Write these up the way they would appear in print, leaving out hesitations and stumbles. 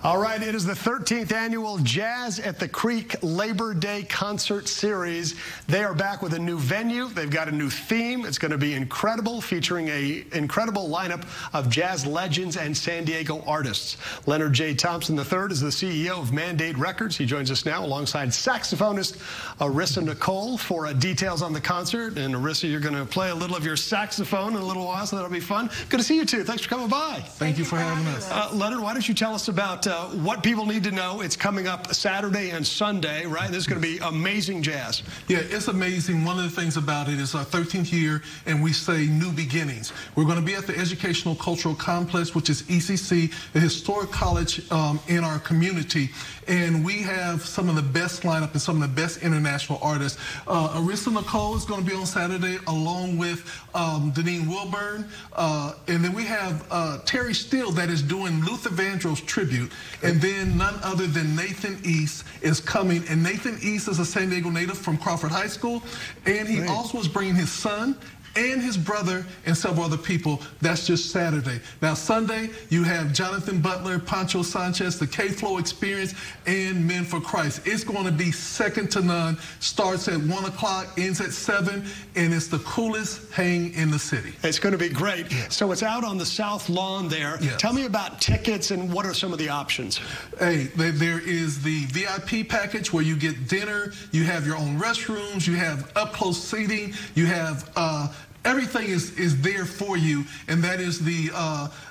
All right, it is the 13th annual Jazz at the Creek Labor Day Concert Series. They are back with a new venue. They've got a new theme. It's going to be incredible, featuring an incredible lineup of jazz legends and San Diego artists. Leonard J. Thompson III is the CEO of Mandate Records. He joins us now alongside saxophonist Arissa Nicole for details on the concert. And Arissa, you're going to play a little of your saxophone in a little while, so that'll be fun. Good to see you two. Thanks for coming by. Thank you for having us. Leonard, why don't you tell us about what people need to know? It's coming up Saturday and Sunday, right? This is going to be amazing jazz. Yeah, it's amazing. One of the things about it is our 13th year, and we say new beginnings. We're going to be at the Educational Cultural Complex, which is ECC, a historic college in our community. And we have some of the best lineup and some of the best international artists. Arissa Nicole is going to be on Saturday, along with Deneen Wilburn. And then we have Terry Steele that is doing Luther Vandross tribute. And then none other than Nathan East is coming. And Nathan East is a San Diego native from Crawford High School. And he also is bringing his son and his brother and several other people. That's just Saturday. Now, Sunday, you have Jonathan Butler, Pancho Sanchez, the K-Flow Experience, and Men for Christ. It's going to be second to none. Starts at 1 o'clock, ends at 7, and it's the coolest hang in the city. It's going to be great. Yeah. So it's out on the South Lawn there. Yes. Tell me about tickets and what are some of the options? Hey, there is the VIP package where you get dinner, you have your own restrooms, you have up-close seating, you have everything is there for you, and that is the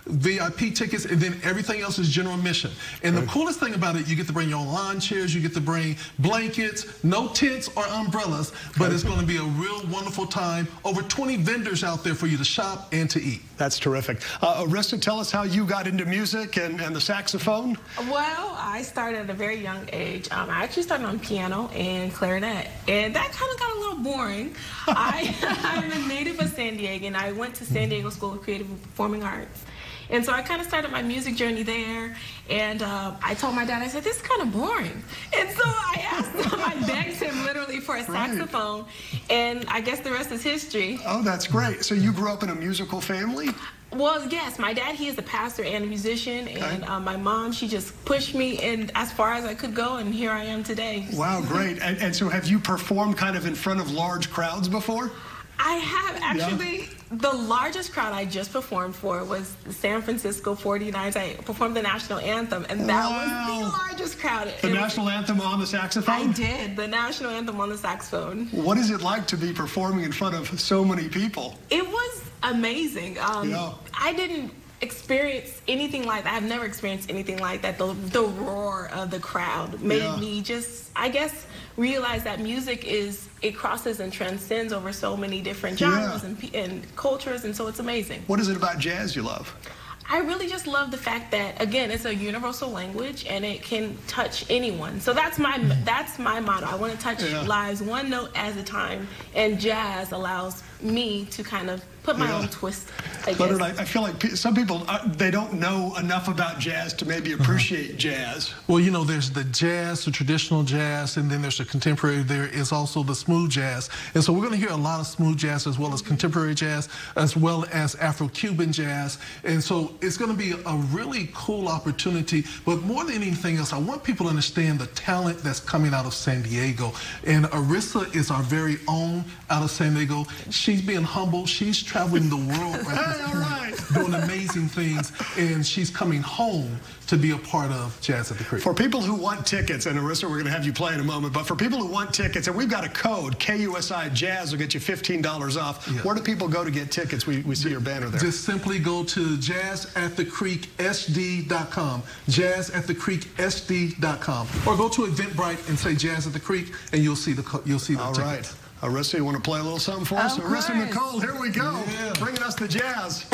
VIP tickets, and then everything else is general admission. And the coolest thing about it, you get to bring your own lawn chairs, you get to bring blankets, no tents or umbrellas, but it's going to be a real wonderful time. Over 20 vendors out there for you to shop and to eat. That's terrific. Arissa, tell us how you got into music and the saxophone. Well, I started at a very young age. I actually started on piano and clarinet, and that kind of got a little boring. I'm a native of San Diego, and I went to San Diego School of Creative and Performing Arts. And so I kind of started my music journey there, and I told my dad, I said, this is kind of boring. And so I asked him, I begged him literally for a saxophone, and I guess the rest is history. Oh, that's great. So you grew up in a musical family? Well, yes. My dad, he is a pastor and a musician, and my mom, she just pushed me in as far as I could go, and here I am today. Wow, great. And so have you performed kind of in front of large crowds before? I have. Actually, the largest crowd I just performed for was the San Francisco 49ers. I performed the national anthem, and that was the largest crowd. The national anthem on the saxophone? I did, the national anthem on the saxophone. What is it like to be performing in front of so many people? It was amazing. I didn't experience anything like that. I've never experienced anything like that. The roar of the crowd made me just, I guess, realize that music it crosses and transcends over so many different genres and cultures, and so it's amazing. What is it about jazz you love? I really just love the fact that, again, it's a universal language and it can touch anyone. So that's my motto. I want to touch lives one note at a time, and jazz allows me to kind of put my own twist, I guess. Leonard, I feel like some people, they don't know enough about jazz to maybe appreciate jazz. Well, you know, there's the jazz, the traditional jazz, and then there's the contemporary. There is also the smooth jazz. And so we're going to hear a lot of smooth jazz as well as contemporary jazz, as well as Afro-Cuban jazz. And so it's going to be a really cool opportunity. But more than anything else, I want people to understand the talent that's coming out of San Diego. And Arissa is our very own out of San Diego. She's being humble. She's traveling the world at this point, doing amazing things, and she's coming home to be a part of Jazz at the Creek. For people who want tickets, and Arissa, we're going to have you play in a moment, but for people who want tickets, and we've got a code, KUSI Jazz will get you $15 off. Where do people go to get tickets? We see your banner there. Just simply go to jazzatthecreeksd.com, jazzatthecreeksd.com, or go to Eventbrite and say Jazz at the Creek, and you'll see the tickets. All right. Arissa, you want to play a little something for us? Arissa Nicole, here we go, bringing us the jazz.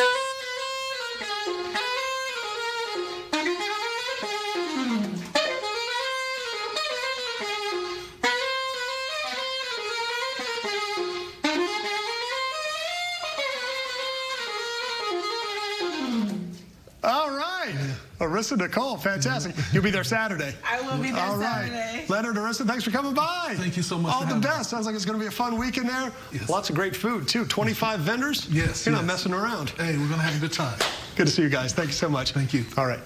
All right. Arissa Nicole, fantastic. You'll be there Saturday. I will be there Saturday. Leonard, Arissa, thanks for coming by. Thank you so much. All the best. Sounds like it's going to be a fun weekend there. Yes. Lots of great food, too. 25 vendors. Yes. You're not messing around. Hey, we're going to have a good time. Good to see you guys. Thank you so much. Thank you. All right.